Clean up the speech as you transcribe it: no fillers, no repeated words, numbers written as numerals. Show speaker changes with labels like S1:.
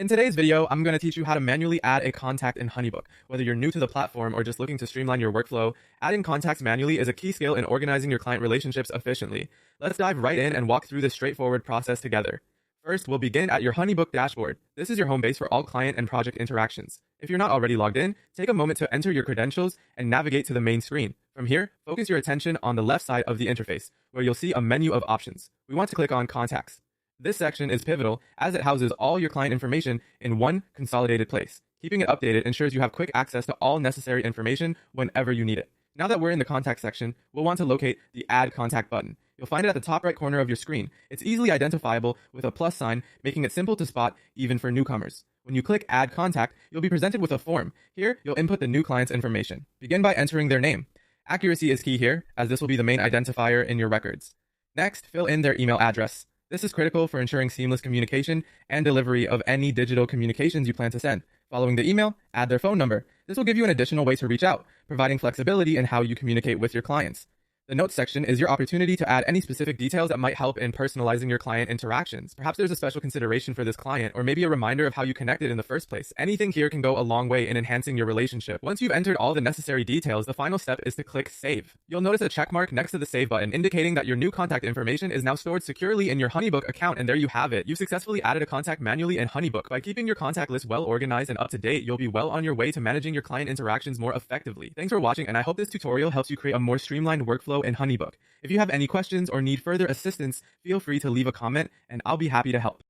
S1: In today's video, I'm going to teach you how to manually add a contact in HoneyBook. Whether you're new to the platform or just looking to streamline your workflow, adding contacts manually is a key skill in organizing your client relationships efficiently. Let's dive right in and walk through this straightforward process together. First, we'll begin at your HoneyBook dashboard. This is your home base for all client and project interactions. If you're not already logged in, take a moment to enter your credentials and navigate to the main screen. From here, focus your attention on the left side of the interface, where you'll see a menu of options. We want to click on Contacts. This section is pivotal as it houses all your client information in one consolidated place. Keeping it updated ensures you have quick access to all necessary information whenever you need it. Now that we're in the contact section, we'll want to locate the Add Contact button. You'll find it at the top right corner of your screen. It's easily identifiable with a plus sign, making it simple to spot even for newcomers. When you click Add Contact, you'll be presented with a form. Here, you'll input the new client's information. Begin by entering their name. Accuracy is key here, as this will be the main identifier in your records. Next, fill in their email address. This is critical for ensuring seamless communication and delivery of any digital communications you plan to send. Following the email, add their phone number. This will give you an additional way to reach out, providing flexibility in how you communicate with your clients. The notes section is your opportunity to add any specific details that might help in personalizing your client interactions. Perhaps there's a special consideration for this client, or maybe a reminder of how you connected in the first place. Anything here can go a long way in enhancing your relationship. Once you've entered all the necessary details, the final step is to click Save. You'll notice a check mark next to the Save button, indicating that your new contact information is now stored securely in your HoneyBook account, and there you have it. You've successfully added a contact manually in HoneyBook. By keeping your contact list well organized and up to date, you'll be well on your way to managing your client interactions more effectively. Thanks for watching, and I hope this tutorial helps you create a more streamlined workflow in HoneyBook. If you have any questions or need further assistance, feel free to leave a comment and I'll be happy to help.